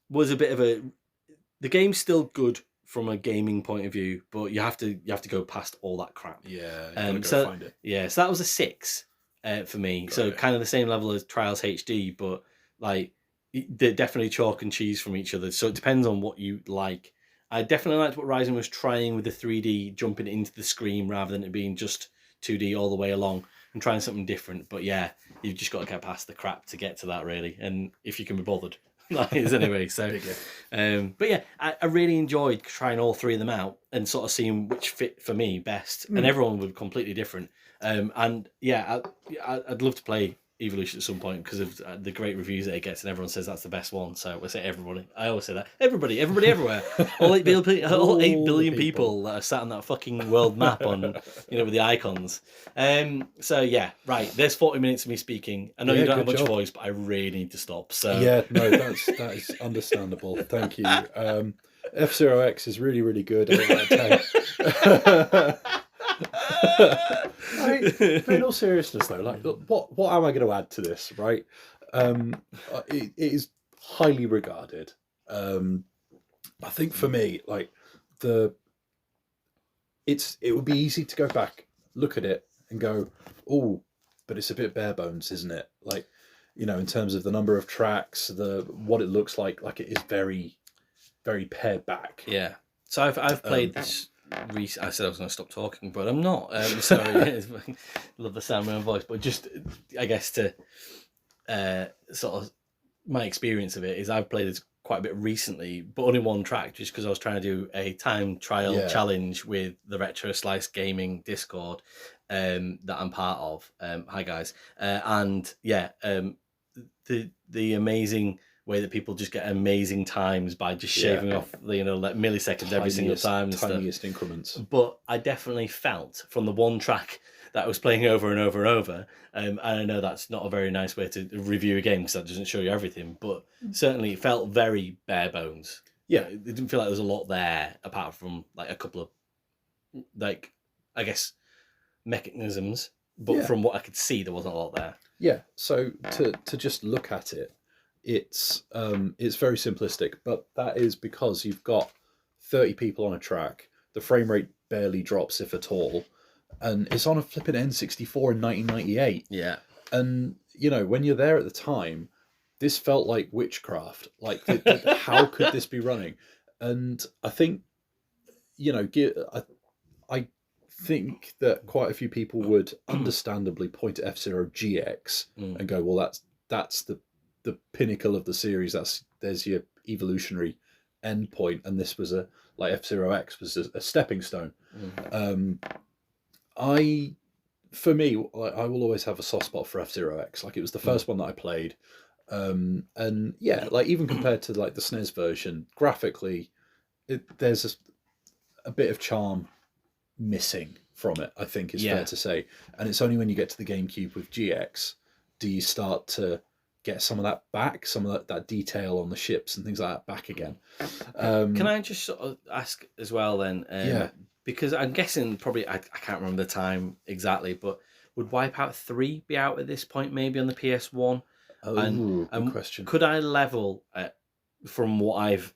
Speaker 1: was a bit of the game's still good from a gaming point of view, but you have to go past all that crap.
Speaker 2: Go find it.
Speaker 1: Yeah, so that was a 6 for me. Kind of the same level as Trials HD, but like they're definitely chalk and cheese from each other. So it depends on what you like. I definitely liked what Rising was trying with the 3D jumping into the screen rather than it being just 2D all the way along. and trying something different. But yeah, you've just got to get past the crap to get to that, really. And if you can be bothered, that is anyway. So, but yeah, I really enjoyed trying all three of them out and sort of seeing which fit for me best. And everyone was completely different. And yeah, I'd love to play Evolution at some point because of the great reviews that it gets, and everyone says that's the best one. So I say everybody. I always say that everybody, everywhere, all 8 billion people that are sat on that fucking world map on, with the icons. So yeah, right. There's 40 minutes of me speaking. I know you don't have much voice, but I really need to stop. So
Speaker 2: yeah, no, that is understandable. Thank you. F-Zero X is really, really good. But in all seriousness, though, like, what am I going to add to this? Right, it is highly regarded. I think for me, like it would be easy to go back, look at it, and go, oh, but it's a bit bare bones, isn't it? Like, in terms of the number of tracks, what it looks like it is very, very pared back.
Speaker 1: Yeah. So I've played this. I said I was going to stop talking, but I'm not. Sorry, love the sound of my voice, but just I guess to sort of my experience of it is I've played this quite a bit recently, but only one track, just because I was trying to do a time trial challenge with the Retro Slice Gaming Discord that I'm part of. Hi guys, and yeah, the amazing way that people just get amazing times by just shaving off the like milliseconds every single time and
Speaker 2: tiniest increments.
Speaker 1: But I definitely felt from the one track that I was playing over and over and over, and I know that's not a very nice way to review a game because that doesn't show you everything, but certainly it felt very bare bones.
Speaker 2: Yeah,
Speaker 1: it didn't feel like there was a lot there apart from like a couple of like I guess mechanisms, but from what I could see there wasn't a lot there.
Speaker 2: Yeah, so to just look at it, it's very simplistic, but that is because you've got 30 people on a track, the frame rate barely drops if at all, and it's on a flipping N64 in 1998.
Speaker 1: Yeah.
Speaker 2: And when you're there at the time, this felt like witchcraft. Like how could this be running? And I think I think that quite a few people would understandably point at F-Zero GX and go, well, that's the pinnacle of the series. There's your evolutionary endpoint, and this was F-Zero X was a stepping stone. For me, I will always have a soft spot for F-Zero X. Like, it was the first one that I played, and yeah, like even compared to like the SNES version, graphically, there's a bit of charm missing from it, I think is fair to say. And it's only when you get to the GameCube with GX do you start to get some of that back, some of that detail on the ships and things like that back again.
Speaker 1: Can I just sort of ask as well then? Because I'm guessing probably, I can't remember the time exactly, but would Wipeout 3 be out at this point maybe on the PS1?
Speaker 2: Good question.
Speaker 1: Could I level from what I've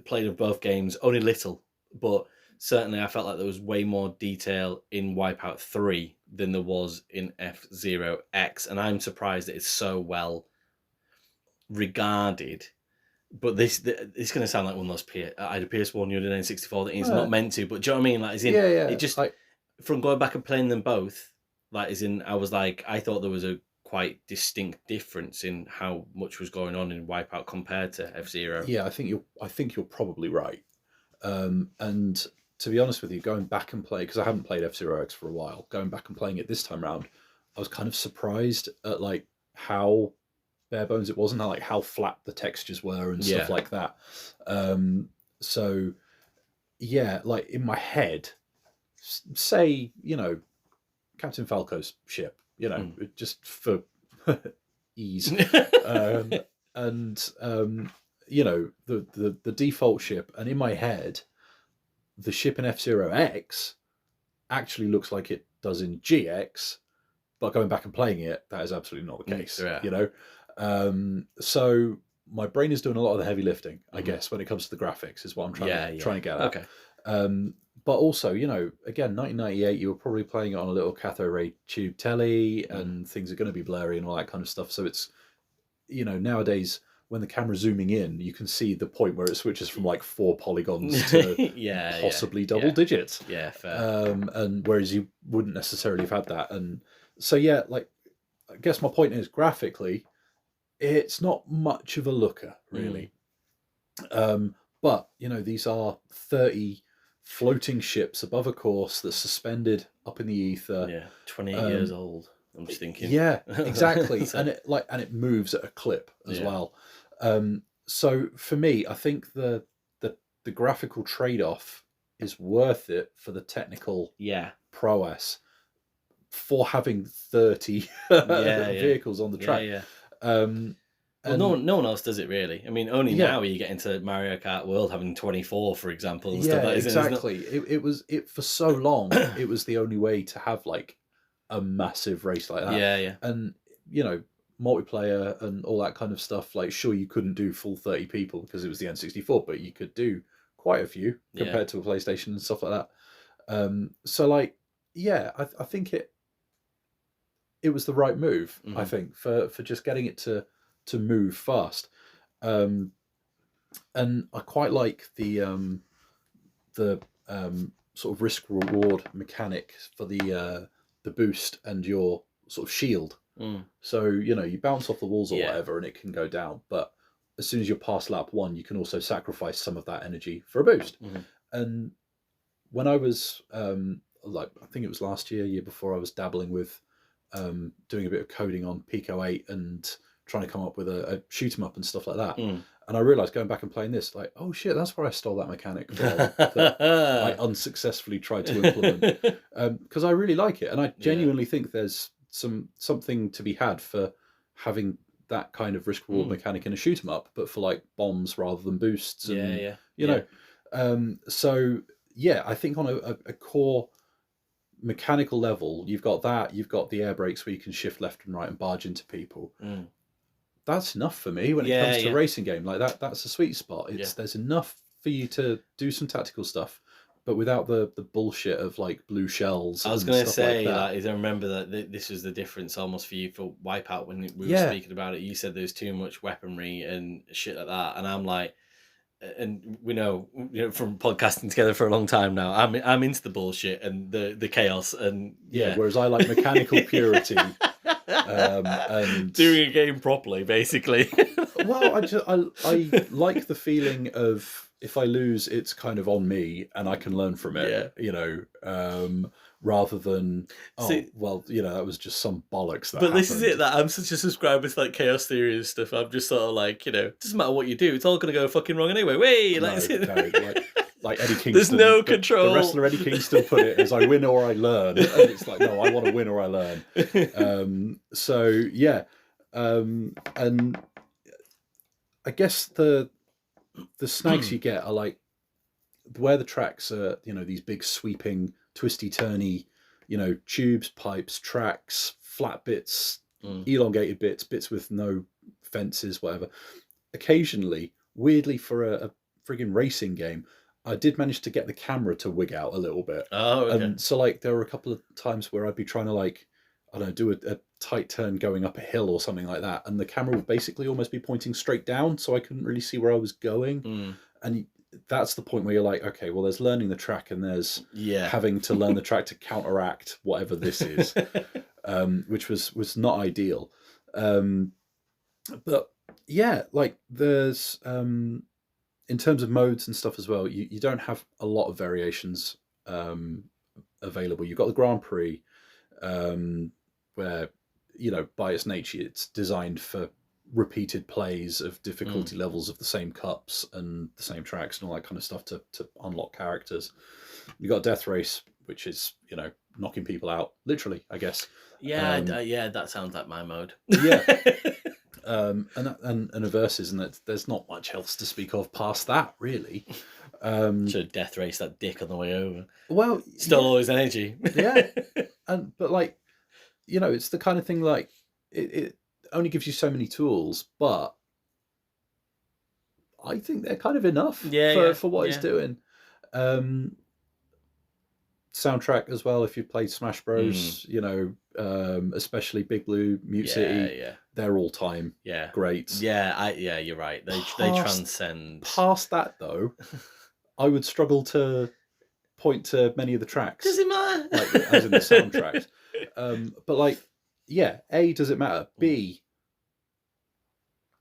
Speaker 1: played of both games, only little, but certainly I felt like there was way more detail in Wipeout 3 than there was in F-Zero X, and I'm surprised that it's so well regarded. But this going to sound like one of those I had a PS1, you had an N64, that it's not meant to, but do you know what I mean? Like, as in, it just, from going back and playing them both, like, as in, I thought there was a quite distinct difference in how much was going on in Wipeout compared to F-Zero.
Speaker 2: Yeah, I think you're probably right. And to be honest with you, going back and play, because I haven't played F-Zero X for a while, going back and playing it this time round, I was kind of surprised at like how bare bones it was and how flat the textures were and stuff like that. So yeah, like in my head, say, Captain Falco's ship, just for ease. And the default ship, and in my head, the ship in F-Zero X actually looks like it does in GX, but going back and playing it, that is absolutely not the case. So my brain is doing a lot of the heavy lifting, I guess, when it comes to the graphics, is what I'm trying to get at.
Speaker 1: Okay.
Speaker 2: But also, again, 1998, you were probably playing it on a little cathode ray tube telly, and things are going to be blurry and all that kind of stuff. So it's, nowadays, when the camera's zooming in, you can see the point where it switches from like 4 polygons to possibly double digits.
Speaker 1: Yeah, fair.
Speaker 2: And whereas you wouldn't necessarily have had that. And so, yeah, like, I guess my point is, graphically, it's not much of a looker, really. But, you know, these are 30 floating ships above a course that's suspended up in the ether.
Speaker 1: Yeah, 28 years old. I'm just thinking.
Speaker 2: Yeah, exactly.
Speaker 1: So-
Speaker 2: and it moves at a clip as well. So for me, I think the graphical trade-off is worth it for the technical prowess, for having 30 vehicles on the track.
Speaker 1: Well, no one else does it, really. I mean, only now you get into Mario Kart World having 24, for example, and stuff like that.
Speaker 2: Exactly. It was for so long. It was the only way to have like a massive race like that. And you know, multiplayer and all that kind of stuff. Like, sure, you couldn't do full 30 people because it was the N64, but you could do quite a few compared to a PlayStation and stuff like that. So, like, yeah, I think it was the right move. I think for just getting it to move fast. And I quite like the sort of risk reward mechanic for the boost and your sort of shield. So, you know, you bounce off the walls or whatever and it can go down, but as soon as you're past lap 1, you can also sacrifice some of that energy for a boost. And when I was like, I think it was last year before, I was dabbling with doing a bit of coding on Pico 8 and trying to come up with a shoot 'em up and stuff like that. And I realized, going back and playing this, like, oh shit, that's where I stole that mechanic from, that I unsuccessfully tried to implement, because I really like it, and I genuinely think there's something to be had for having that kind of risk reward mechanic in a shoot 'em up, but for like bombs rather than boosts. And, you know, so yeah, I think on a core mechanical level, you've got that, you've got the air brakes where you can shift left and right and barge into people. That's enough for me when it comes to a racing game like that. That's a sweet spot. There's enough for you to do some tactical stuff, but without the bullshit of like blue shells.
Speaker 1: I was going to say, like, I remember that this was the difference almost for you for Wipeout when we were speaking about it. You said there's too much weaponry and shit like that, and I'm like, and we know, you know, from podcasting together for a long time now, I'm into the bullshit and the chaos, and
Speaker 2: whereas I like mechanical purity. And
Speaker 1: doing a game properly, basically.
Speaker 2: Well, I like the feeling of, if I lose, it's kind of on me and I can learn from it. You know, rather than well, you know, that was just some bollocks. But
Speaker 1: this is it. That I'm such a subscriber to like chaos theory and stuff. I'm just sort of like, you know, it doesn't matter what you do, it's all gonna go fucking wrong anyway.
Speaker 2: Like Eddie Kingston.
Speaker 1: There's no control.
Speaker 2: The wrestler Eddie Kingston put it as, I win or I learn. And it's like, no, I want to win or I learn. So yeah. And I guess the snags you get are like, where the tracks are, you know, these big sweeping, twisty turny, you know, tubes, pipes, tracks, flat bits, elongated bits with no fences, whatever. Occasionally, weirdly for a friggin' racing game, I did manage to get the camera to wig out a little bit.
Speaker 1: Oh, okay.
Speaker 2: And so, like, there were a couple of times where I'd be trying to, like, I don't know, do a tight turn going up a hill or something like that, and the camera would basically almost be pointing straight down, so I couldn't really see where I was going. And that's the point where you're like, okay, well, there's learning the track, and there's having to learn the track to counteract whatever this is, which was not ideal. But yeah, like, there's in terms of modes and stuff as well, you don't have a lot of variations available. You've got the Grand Prix, where, you know, by its nature, it's designed for repeated plays of difficulty levels of the same cups and the same tracks and all that kind of stuff to unlock characters. You've got Death Race, which is, you know, knocking people out, literally, I guess.
Speaker 1: That sounds like my mode.
Speaker 2: And a Versus, and there's not much else to speak of past that, really.
Speaker 1: Should have Death Race that dick on the way over.
Speaker 2: Well,
Speaker 1: still all his energy.
Speaker 2: But like, you know, it's the kind of thing, like, it only gives you so many tools, but I think they're kind of enough for what it's doing. soundtrack as well. If you played Smash Bros, you know, especially Big Blue, Mute City, they're all time great.
Speaker 1: Yeah, you're right. They transcend.
Speaker 2: Past that though, I would struggle to point to many of the tracks.
Speaker 1: Does it matter?
Speaker 2: Like, as in the soundtracks. But like, yeah, A, does it matter? B,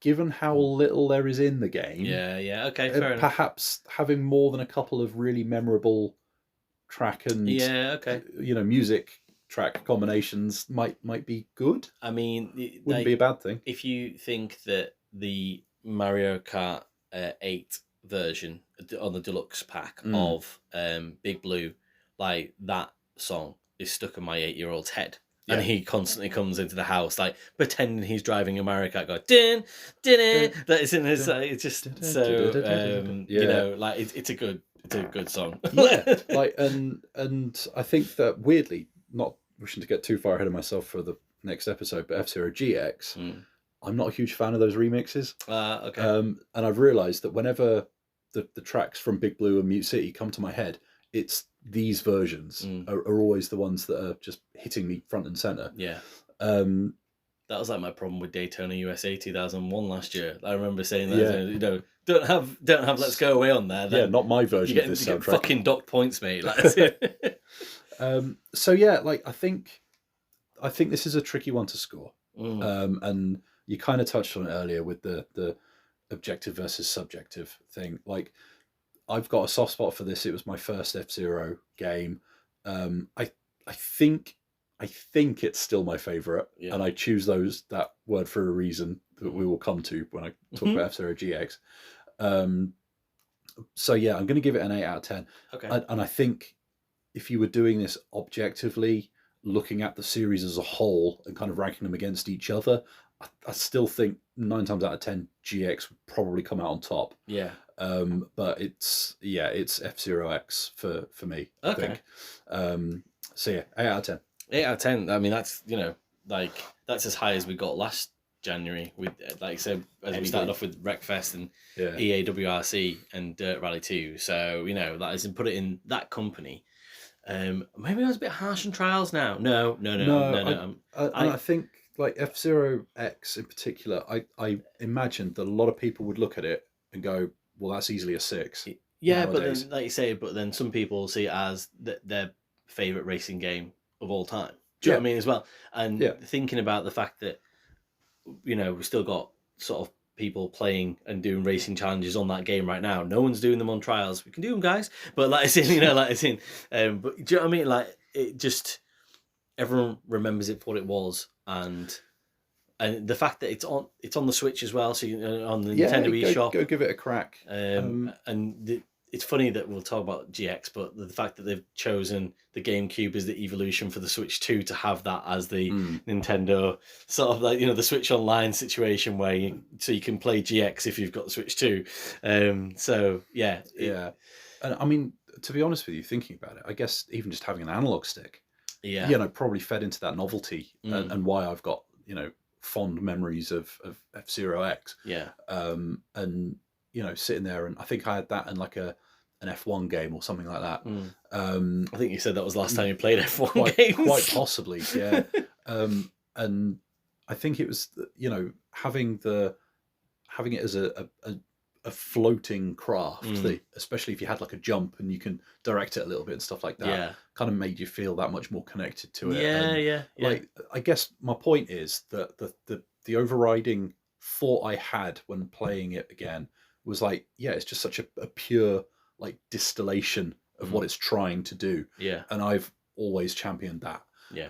Speaker 2: given how little there is in the game,
Speaker 1: okay, fair enough.
Speaker 2: Perhaps having more than a couple of really memorable track and you know, music track combinations might be good.
Speaker 1: I mean,
Speaker 2: wouldn't be a bad thing.
Speaker 1: If you think that the Mario Kart 8 version on the deluxe pack of Big Blue, like that song is stuck in my 8-year-old's head. And he constantly comes into the house, like pretending he's driving a Mario Kart, going din din. That is in his. It's just so you know, like it's a good song.
Speaker 2: Like and I think that weirdly, not wishing to get too far ahead of myself for the next episode, but F-Zero GX, I'm not a huge fan of those remixes.
Speaker 1: Okay.
Speaker 2: And I've realised that whenever the tracks from Big Blue and Mute City come to my head, it's these versions are always the ones that are just hitting me front and centre.
Speaker 1: Yeah. That was like my problem with Daytona USA 2001 last year. I remember saying that, you know, don't have Let's Go Away on there. Then
Speaker 2: not my version of this soundtrack.
Speaker 1: You get fucking docked points, mate.
Speaker 2: So yeah, like I think this is a tricky one to score. And you kind of touched on it earlier with the objective versus subjective thing. Like, I've got a soft spot for this. It was my first F-Zero game. I think it's still my favourite, and I choose that word for a reason that we will come to when I talk about F-Zero GX. So yeah, I'm going to give it an 8 out of 10.
Speaker 1: Okay.
Speaker 2: And I think if you were doing this objectively, looking at the series as a whole and kind of ranking them against each other, I still think 9 times out of 10 GX would probably come out on top.
Speaker 1: Yeah.
Speaker 2: But it's F-Zero X for me. I think. So yeah, 8 out of 10.
Speaker 1: 8 out of 10. I mean, that's, you know, like that's as high as we got last January with, like I said, as we started off with Wreckfest and EAWRC and Dirt Rally 2. So, you know, that is, and put it in that company. Maybe I was a bit harsh on Trials now. No.
Speaker 2: I think like F-Zero X in particular, I imagined that a lot of people would look at it and go, well, that's easily a 6.
Speaker 1: Yeah, nowadays. But then, like you say, then some people see it as their favourite racing game of all time. Do you know what I mean as well? And thinking about the fact that, you know, we've still got sort of people playing and doing racing challenges on that game right now. No one's doing them on Trials. We can do them, guys. But like I said, you know, but do you know what I mean? Like, it just, everyone remembers it for what it was, and the fact that it's on the Switch as well, so on the Nintendo eShop.
Speaker 2: Go give it a crack.
Speaker 1: It's funny that we'll talk about GX, but the fact that they've chosen the GameCube as the evolution for the Switch 2 to have that as the Nintendo sort of, like, you know, the Switch Online situation where you can play GX if you've got the Switch 2. So yeah.
Speaker 2: And I mean, to be honest with you, thinking about it, I guess even just having an analog stick, you know, probably fed into that novelty and why I've got, you know, fond memories of F-Zero X.
Speaker 1: Yeah.
Speaker 2: And you know, sitting there, and I think I had that in like an F1 game or something like that.
Speaker 1: I think you said that was the last time you played F1 games.
Speaker 2: Quite possibly, yeah. And I think it was, you know, having it as a floating craft, that, especially if you had like a jump and you can direct it a little bit and stuff like that, kind of made you feel that much more connected to it.
Speaker 1: Yeah.
Speaker 2: Like, I guess my point is that the overriding thought I had when playing it again was like, it's just such a pure like distillation of what it's trying to do.
Speaker 1: Yeah.
Speaker 2: And I've always championed that.
Speaker 1: Yeah.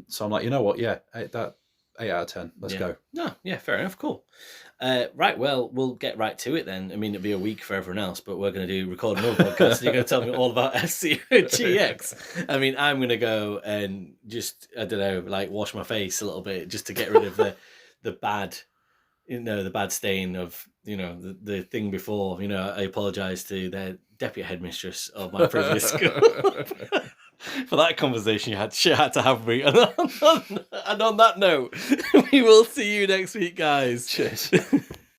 Speaker 2: So I'm like, you know what? Yeah, 8 out of 10. Let's go.
Speaker 1: No, yeah, fair enough. Cool. Right, well, we'll get right to it then. I mean, it'll be a week for everyone else, but we're going to record another podcast, and you're going to tell me all about F-Zero GX. I mean, I'm going to go and just, I don't know, like wash my face a little bit just to get rid of the bad, you know, the bad stain of, you know, the thing before. You know, I apologise to the deputy headmistress of my previous school for that conversation she had to have me. And on that note, we will see you next week, guys.
Speaker 2: Cheers.